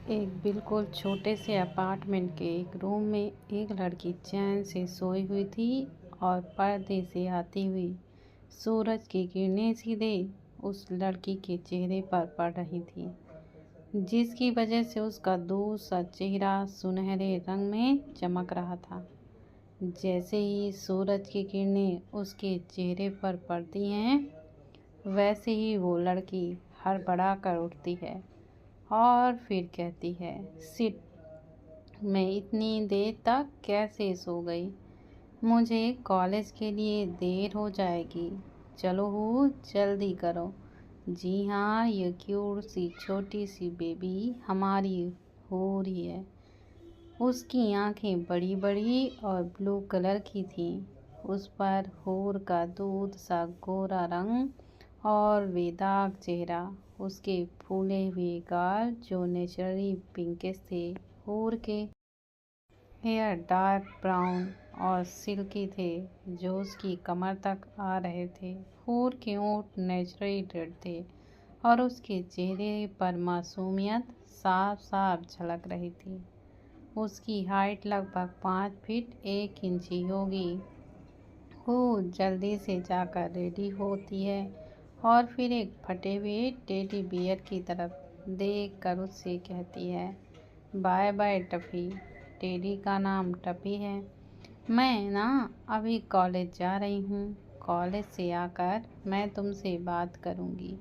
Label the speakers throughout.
Speaker 1: एक बिल्कुल छोटे से अपार्टमेंट के एक रूम में एक लड़की चैन से सोई हुई थी और पर्दे से आती हुई सूरज की किरणें सीधे उस लड़की के चेहरे पर पड़ रही थी, जिसकी वजह से उसका दूर सा चेहरा सुनहरे रंग में चमक रहा था। जैसे ही सूरज की किरणें उसके चेहरे पर पड़ती हैं, वैसे ही वो लड़की हड़बड़ा कर उठती है और फिर कहती है, सिट, मैं इतनी देर तक कैसे सो गई? मुझे कॉलेज के लिए देर हो जाएगी। चलो हो, जल्दी करो। जी हाँ, ये क्यूट सी छोटी सी बेबी हमारी हो रही है। उसकी आंखें बड़ी बड़ी और ब्लू कलर की थीं। उस पर होर का दूध सा गोरा रंग और बेदाग चेहरा, उसके फूले हुए गाल जो नेचुरली पिंकिश थे, होर के हेयर डार्क ब्राउन और सिल्की थे जो उसकी कमर तक आ रहे थे। होर के होंठ नेचुरली रेड थे और उसके चेहरे पर मासूमियत साफ साफ झलक रही थी। उसकी हाइट लगभग 5 फीट 1 इंची होगी। वो जल्दी से जाकर रेडी होती है और फिर एक फटे हुए टेडी बियर की तरफ देख कर उससे कहती है, बाय बाय टफ़ी। टेडी का नाम टफ़ी है। मैं ना अभी कॉलेज जा रही हूँ। कॉलेज से आकर मैं तुमसे बात करूँगी।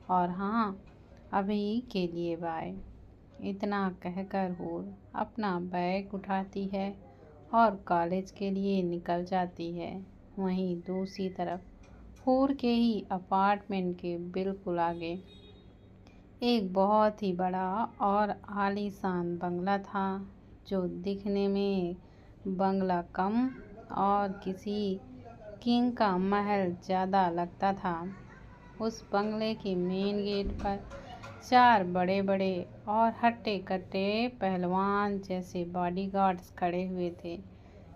Speaker 1: और हाँ, अभी के लिए बाय। इतना कहकर होर अपना बैग उठाती है और कॉलेज के लिए निकल जाती है। वहीं दूसरी तरफ होर के ही अपार्टमेंट के बिल्कुल आगे एक बहुत ही बड़ा और आलीशान बंगला था, जो दिखने में बंगला कम और किसी किंग का महल ज़्यादा लगता था। उस बंगले के मेन गेट पर 4 बड़े बड़े और हट्टे कट्टे पहलवान जैसे बॉडीगार्ड्स खड़े हुए थे,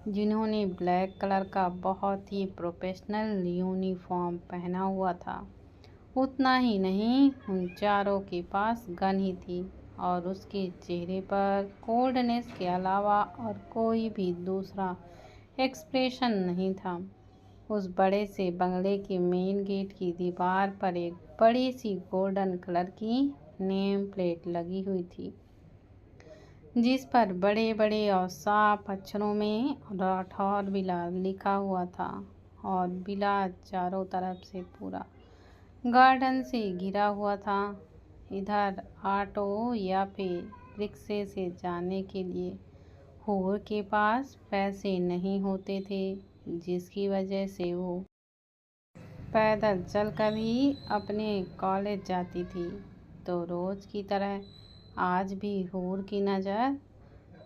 Speaker 1: जिन्होंने ब्लैक कलर का बहुत ही प्रोफेशनल यूनिफॉर्म पहना हुआ था। उतना ही नहीं, उन चारों के पास गन ही थी और उसके चेहरे पर कोल्डनेस के अलावा और कोई भी दूसरा एक्सप्रेशन नहीं था। उस बड़े से बंगले के मेन गेट की दीवार पर एक बड़ी सी गोल्डन कलर की नेम प्लेट लगी हुई थी, जिस पर बड़े बड़े और साफ अक्षरों में राठौर विला लिखा हुआ था। और विला चारों तरफ से पूरा गार्डन से घिरा हुआ था। इधर ऑटो या फिर रिक्शे से जाने के लिए होर के पास पैसे नहीं होते थे, जिसकी वजह से वो पैदल चलकर ही अपने कॉलेज जाती थी। तो रोज़ की तरह आज भी होर की नज़र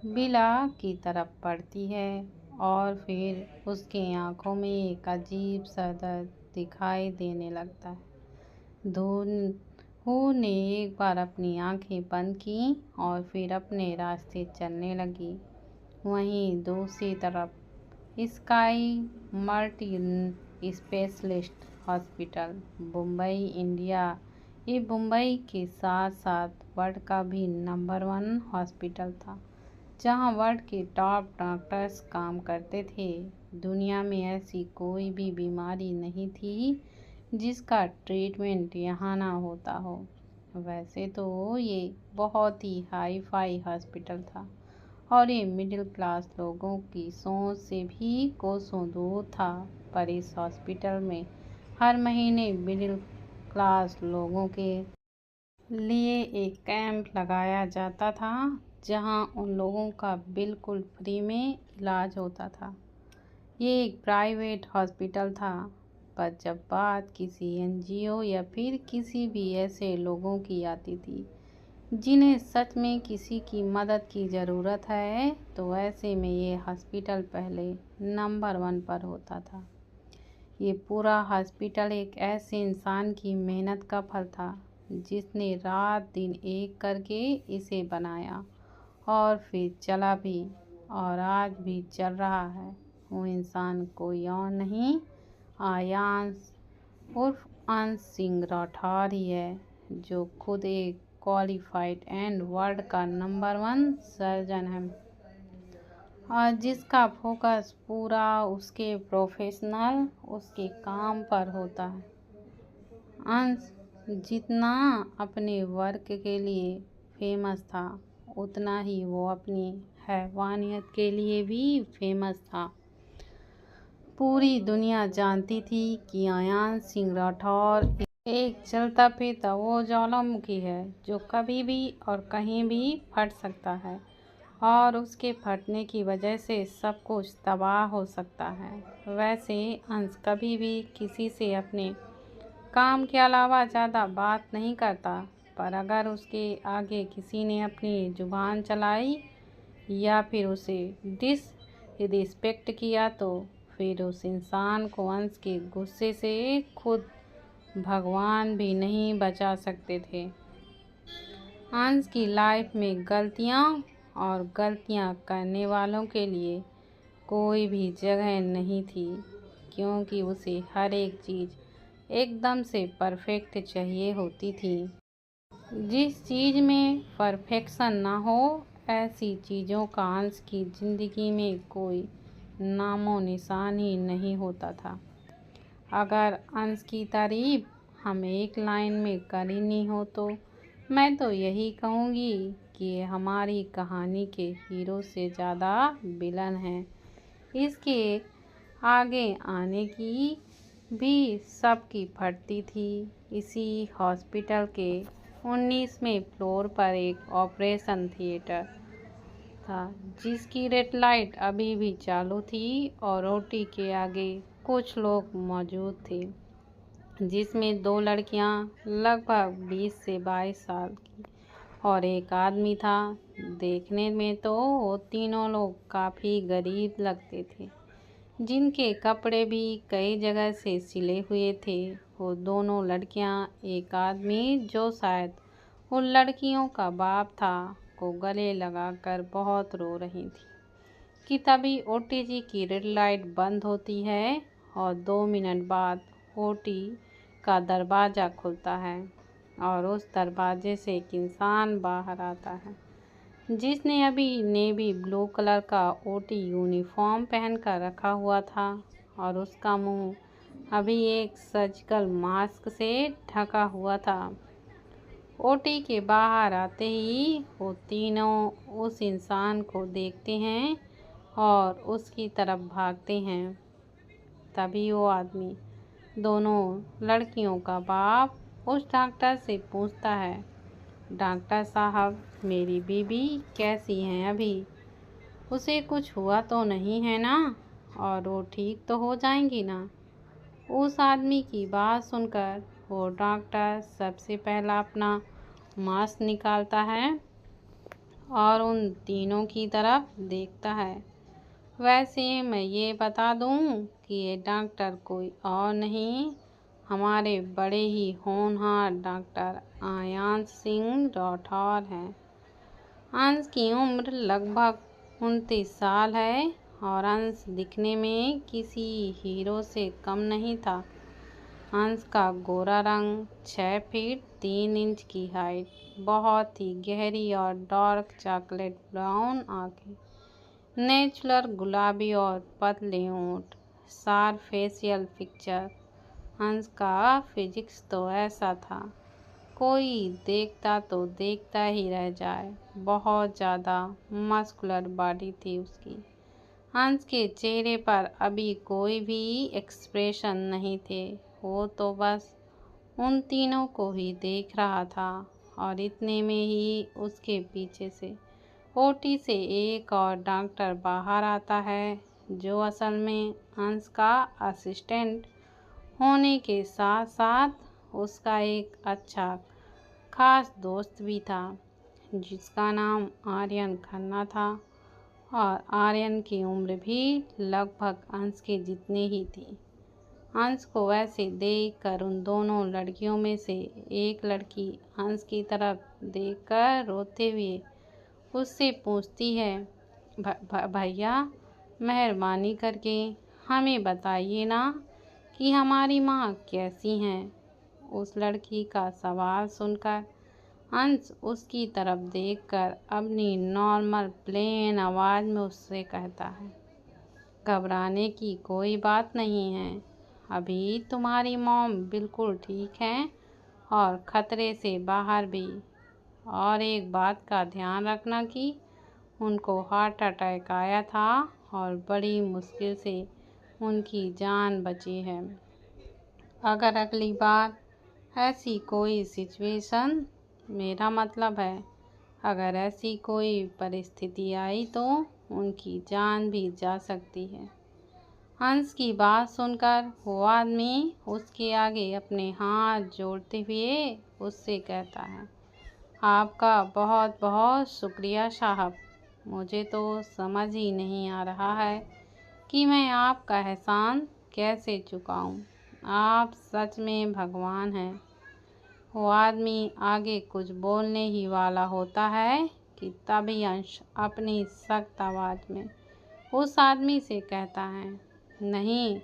Speaker 1: विला की तरफ पड़ती है और फिर उसके आँखों में एक अजीब सा दर्द दिखाई देने लगता है। होर ने एक बार अपनी आंखें बंद की और फिर अपने रास्ते चलने लगी। वहीं दूसरी तरफ sky multi specialist hospital, Mumbai, India, ये मुंबई के साथ साथ वर्ल्ड का भी नंबर 1 हॉस्पिटल था, जहां वर्ल्ड के टॉप डॉक्टर्स काम करते थे। दुनिया में ऐसी कोई भी बीमारी नहीं थी जिसका ट्रीटमेंट यहाँ ना होता हो। वैसे तो ये बहुत ही हाई फाई हॉस्पिटल था और ये मिडिल क्लास लोगों की सोच से भी कोसों दूर था, पर इस हॉस्पिटल में हर महीने मिडिल क्लास लोगों के लिए एक कैंप लगाया जाता था, जहां उन लोगों का बिल्कुल फ्री में इलाज होता था। ये एक प्राइवेट हॉस्पिटल था, पर जब बात किसी एनजीओ या फिर किसी भी ऐसे लोगों की आती थी जिन्हें सच में किसी की मदद की ज़रूरत है, तो ऐसे में ये हॉस्पिटल पहले नंबर 1 पर होता था। ये पूरा हॉस्पिटल एक ऐसे इंसान की मेहनत का फल था, जिसने रात दिन एक करके इसे बनाया और फिर चला भी, और आज भी चल रहा है। वो इंसान कोई और नहीं, आयांश उर्फ अंश सिंह राठौर ही है, जो खुद एक क्वालिफाइड एंड वर्ल्ड का नंबर 1 सर्जन है और जिसका फोकस पूरा उसके उसके काम पर होता है। अंश जितना अपने वर्क के लिए फेमस था उतना ही वो अपनी हैवानियत के लिए भी फेमस था। पूरी दुनिया जानती थी कि आयान सिंह राठौर एक चलता फिरता वो ज्वालामुखी है जो कभी भी और कहीं भी फट सकता है और उसके फटने की वजह से सब कुछ तबाह हो सकता है। वैसे अंश कभी भी किसी से अपने काम के अलावा ज़्यादा बात नहीं करता, पर अगर उसके आगे किसी ने अपनी जुबान चलाई या फिर उसे डिसरिस्पेक्ट किया तो फिर उस इंसान को अंश के गुस्से से खुद भगवान भी नहीं बचा सकते थे। अंश की लाइफ में गलतियाँ और गलतियाँ करने वालों के लिए कोई भी जगह नहीं थी, क्योंकि उसे हर एक चीज़ एकदम से परफेक्ट चाहिए होती थी। जिस चीज़ में परफेक्शन ना हो ऐसी चीज़ों का अंश की ज़िंदगी में कोई नामो निशान ही नहीं होता था। अगर अंश की तारीफ हमें एक लाइन में करनी हो तो मैं तो यही कहूँगी कि हमारी कहानी के हीरो से ज़्यादा विलन हैं। इसके आगे आने की भी सबकी फटती थी। इसी हॉस्पिटल के 19वें फ्लोर पर एक ऑपरेशन थिएटर था जिसकी रेड लाइट अभी भी चालू थी और ओटी के आगे कुछ लोग मौजूद थे, जिसमें 2 लड़कियां लगभग 20 से 22 साल की और एक आदमी था। देखने में तो वो तीनों लोग काफ़ी गरीब लगते थे, जिनके कपड़े भी कई जगह से सिले हुए थे। वो दोनों लड़कियां एक आदमी जो शायद उन लड़कियों का बाप था को गले लगाकर बहुत रो रही थी कि तभी ओटीजी की रेड लाइट बंद होती है और 2 मिनट बाद ओटी का दरवाज़ा खुलता है और उस दरवाजे से एक इंसान बाहर आता है जिसने अभी नेवी ब्लू कलर का ओटी यूनिफॉर्म पहन कर रखा हुआ था और उसका मुंह अभी एक सर्जिकल मास्क से ढका हुआ था। ओटी के बाहर आते ही वो तीनों उस इंसान को देखते हैं और उसकी तरफ भागते हैं। तभी वो आदमी, दोनों लड़कियों का बाप, उस डॉक्टर से पूछता है, डॉक्टर साहब मेरी बीबी कैसी हैं अभी? उसे कुछ हुआ तो नहीं है ना? और वो ठीक तो हो जाएंगी ना? उस आदमी की बात सुनकर वो डॉक्टर सबसे पहला अपना मास्क निकालता है और उन तीनों की तरफ देखता है। वैसे मैं ये बता दूं कि ये डॉक्टर कोई और नहीं, हमारे बड़े ही होनहार डॉक्टर आयान सिंह राठौर हैं। अंश की उम्र लगभग 29 साल है और अंश दिखने में किसी हीरो से कम नहीं था। अंश का गोरा रंग, 6 फीट 3 इंच की हाइट, बहुत ही गहरी और डार्क चॉकलेट ब्राउन आंखें, नेचुरल गुलाबी और पतले होंठ, शार्प फेशियल पिक्चर। अंश का फिजिक्स तो ऐसा था कोई देखता तो देखता ही रह जाए। बहुत ज़्यादा मस्कुलर बॉडी थी उसकी। अंश के चेहरे पर अभी कोई भी एक्सप्रेशन नहीं थे, वो तो बस उन तीनों को ही देख रहा था। और इतने में ही उसके पीछे से ओटी से एक और डॉक्टर बाहर आता है, जो असल में अंश का असिस्टेंट होने के साथ साथ उसका एक अच्छा खास दोस्त भी था, जिसका नाम आर्यन खन्ना था। और आर्यन की उम्र भी लगभग अंश के जितनी ही थी। अंश को वैसे देखकर उन दोनों लड़कियों में से एक लड़की अंश की तरफ देखकर रोते हुए उससे पूछती है, भैया मेहरबानी करके हमें बताइए ना कि हमारी माँ कैसी हैं। उस लड़की का सवाल सुनकर अंश उसकी तरफ देखकर अपनी नॉर्मल प्लेन आवाज़ में उससे कहता है, घबराने की कोई बात नहीं है। अभी तुम्हारी मॉम बिल्कुल ठीक है और ख़तरे से बाहर भी। और एक बात का ध्यान रखना कि उनको हार्ट अटैक आया था और बड़ी मुश्किल से उनकी जान बची है। अगर अगली बार ऐसी कोई सिचुएशन, मेरा मतलब है अगर ऐसी कोई परिस्थिति आई तो उनकी जान भी जा सकती है। हंस की बात सुनकर वो आदमी उसके आगे अपने हाथ जोड़ते हुए उससे कहता है, आपका बहुत बहुत शुक्रिया साहब। मुझे तो समझ ही नहीं आ रहा है कि मैं आपका एहसान कैसे चुकाऊं। आप सच में भगवान हैं। वो आदमी आगे कुछ बोलने ही वाला होता है कि तभी अंश अपनी सख्त आवाज़ में उस आदमी से कहता है, नहीं,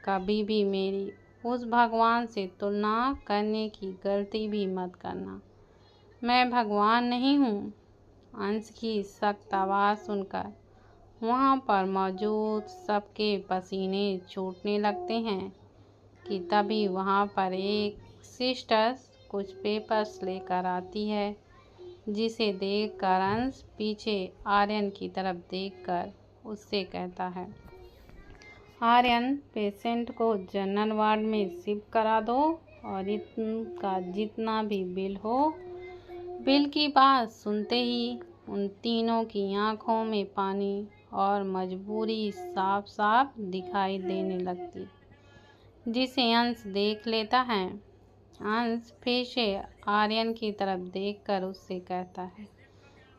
Speaker 1: कभी भी मेरी उस भगवान से तुलना करने की गलती भी मत करना। मैं भगवान नहीं हूँ। अंश की सख्त आवाज़ सुनकर वहाँ पर मौजूद सबके पसीने छूटने लगते हैं कि तभी वहाँ पर एक सिस्टर्स कुछ पेपर्स लेकर आती है, जिसे देखकर अंश पीछे आर्यन की तरफ देखकर उससे कहता है, आर्यन, पेशेंट को जनरल वार्ड में शिफ्ट करा दो और इनका जितना भी बिल हो। बिल की बात सुनते ही उन तीनों की आंखों में पानी और मजबूरी साफ साफ दिखाई देने लगती, जिसे अंश देख लेता है। अंश फिर से आर्यन की तरफ देखकर उससे कहता है,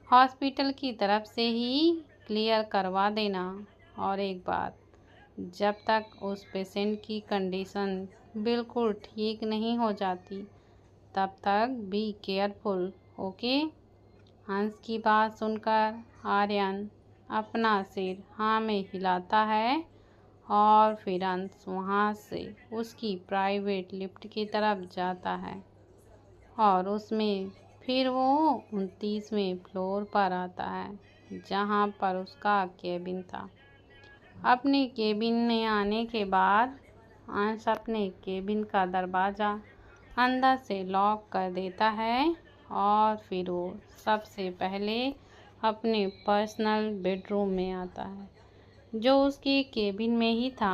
Speaker 1: हॉस्पिटल की तरफ से ही क्लियर करवा देना। और एक बात, जब तक उस पेशेंट की कंडीशन बिल्कुल ठीक नहीं हो जाती तब तक बी केयरफुल, ओके। हंस की बात सुनकर आर्यन अपना सिर हाँ में हिलाता है और फिर अंश वहाँ से उसकी प्राइवेट लिफ्ट की तरफ जाता है और उसमें फिर वो 29वें फ्लोर पर आता है जहाँ पर उसका केबिन था। अपने केबिन में आने के बाद अंश अपने केबिन का दरवाज़ा अंदर से लॉक कर देता है और फिर वो सबसे पहले अपने पर्सनल बेडरूम में आता है, जो उसके केबिन में ही था।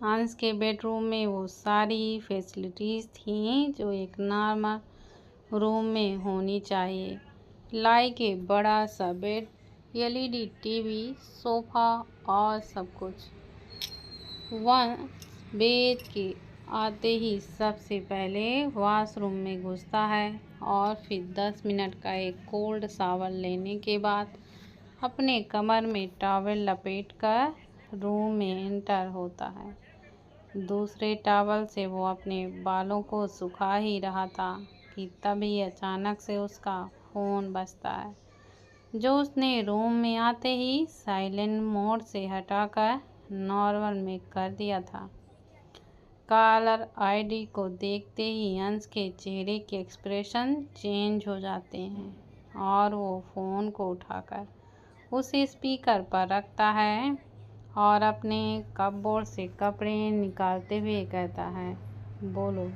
Speaker 1: अंश के बेडरूम में वो सारी फैसिलिटीज़ थीं जो एक नॉर्मल रूम में होनी चाहिए, लाइक एक बड़ा सा बेड, एलईडी टीवी, सोफ़ा और सब कुछ। वह बेड के आते ही सबसे पहले वॉशरूम में घुसता है और फिर 10 मिनट का एक कोल्ड शावर लेने के बाद अपने कमर में टॉवल लपेटकर रूम में एंटर होता है। दूसरे टॉवल से वो अपने बालों को सुखा ही रहा था कि तभी अचानक से उसका फ़ोन बजता है, जो उसने रूम में आते ही साइलेंट मोड से हटाकर नॉर्मल में कर दिया था। कॉलर आईडी को देखते ही अंश के चेहरे के एक्सप्रेशन चेंज हो जाते हैं और वो फ़ोन को उठाकर उसे स्पीकर पर रखता है और अपने कपबोर्ड से कपड़े निकालते हुए कहता है, बोलो।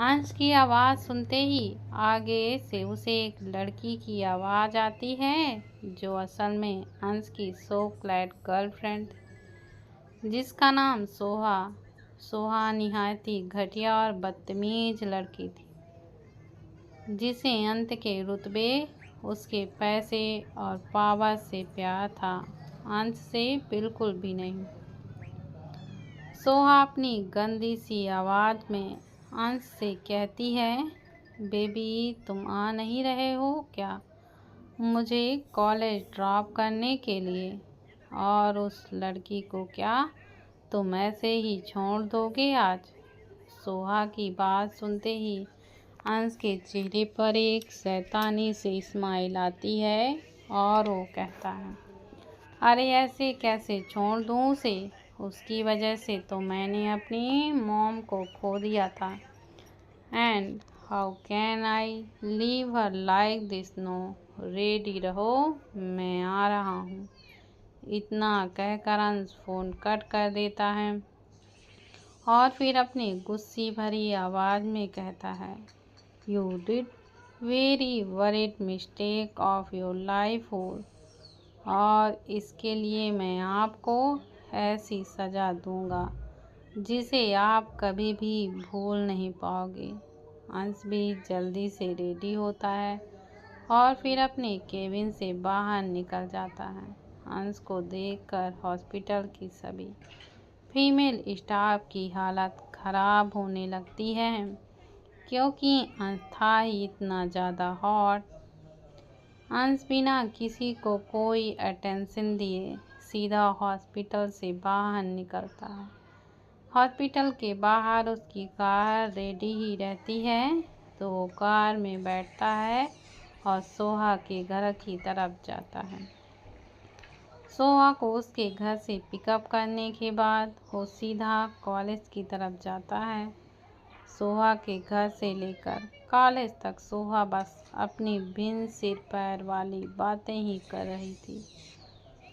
Speaker 1: अंश की आवाज़ सुनते ही आगे से उसे एक लड़की की आवाज़ आती है, जो असल में अंश की शॉकलाइट गर्लफ्रेंड, जिसका नाम सोहा। सोहा निहायत ही घटिया और बदतमीज लड़की थी, जिसे अंत के रुतबे उसके पैसे और पावर से प्यार था, अंश से बिल्कुल भी नहीं। सोहा अपनी गंदी सी आवाज़ में अंश से कहती है, बेबी तुम आ नहीं रहे हो क्या मुझे कॉलेज ड्रॉप करने के लिए? और उस लड़की को क्या तुम ऐसे ही छोड़ दोगे आज? सोहा की बात सुनते ही अंश के चेहरे पर एक शैतानी सी स्माइल आती है और वो कहता है, अरे ऐसे कैसे छोड़ दूँ उसे? उसकी वजह से तो मैंने अपनी मॉम को खो दिया था। And how can I leave her like this? No, ready रहो, मैं आ रहा हूँ। इतना कहकर अंश फ़ोन कट कर देता है और फिर अपनी गुस्से भरी आवाज़ में कहता है, you did very worried mistake of your life और इसके लिए मैं आपको ऐसी सज़ा दूंगा जिसे आप कभी भी भूल नहीं पाओगे। अंश भी जल्दी से रेडी होता है और फिर अपने केबिन से बाहर निकल जाता है। अंश को देखकर हॉस्पिटल की सभी फीमेल स्टाफ की हालत ख़राब होने लगती है क्योंकि अंश था ही इतना ज़्यादा हॉट। अंश बिना किसी को कोई अटेंशन दिए सीधा हॉस्पिटल से बाहर निकलता है। हॉस्पिटल के बाहर उसकी कार रेडी ही रहती है तो वो कार में बैठता है और सोहा के घर की तरफ जाता है। सोहा को उसके घर से पिकअप करने के बाद वो सीधा कॉलेज की तरफ जाता है। सोहा के घर से लेकर कॉलेज तक सोहा बस अपनी बिन सिर पैर वाली बातें ही कर रही थी,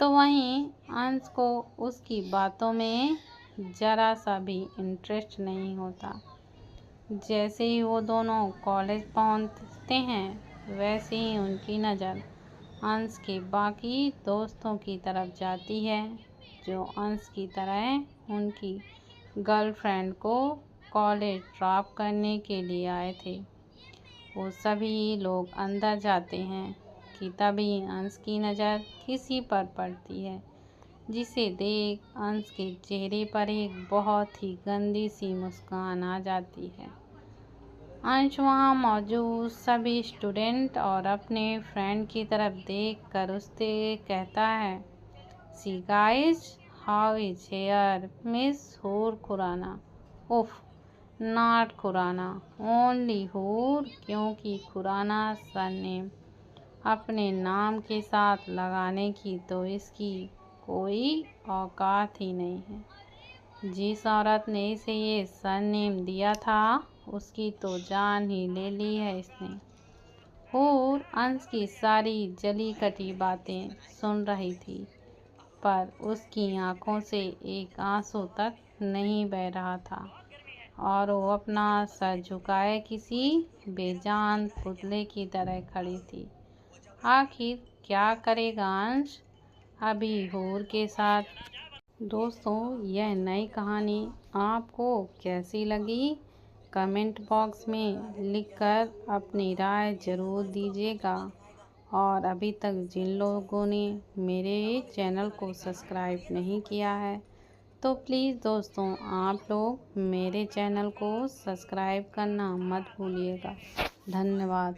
Speaker 1: तो वहीं अंश को उसकी बातों में ज़रा सा भी इंटरेस्ट नहीं होता। जैसे ही वो दोनों कॉलेज पहुंचते हैं वैसे ही उनकी नज़र अंश के बाकी दोस्तों की तरफ जाती है जो अंश की तरह उनकी गर्लफ्रेंड को कॉलेज ड्रॉप करने के लिए आए थे। वो सभी लोग अंदर जाते हैं कि तभी अंश की नज़र किसी पर पड़ती है जिसे देख अंश के चेहरे पर एक बहुत ही गंदी सी मुस्कान आ जाती है। अंश वहाँ मौजूद सभी स्टूडेंट और अपने फ्रेंड की तरफ देखकर उससे कहता है, see guys, how is here miss हूर खुराना? उफ, नॉट खुराना, ओनली हूर, क्योंकि खुराना सरनेम अपने नाम के साथ लगाने की तो इसकी कोई औकात ही नहीं है। जिस औरत ने इसे ये सरनेम दिया था उसकी तो जान ही ले ली है इसने। हूर अंश की सारी जली कटी बातें सुन रही थी पर उसकी आंखों से एक आंसू तक नहीं बह रहा था और वो अपना सर झुकाए किसी बेजान पुतले की तरह खड़ी थी। आखिर क्या करेगा अंश अभी हूर के साथ? दोस्तों, यह नई कहानी आपको कैसी लगी कमेंट बॉक्स में लिखकर अपनी राय ज़रूर दीजिएगा। और अभी तक जिन लोगों ने मेरे चैनल को सब्सक्राइब नहीं किया है तो प्लीज़ दोस्तों आप लोग मेरे चैनल को सब्सक्राइब करना मत भूलिएगा। धन्यवाद।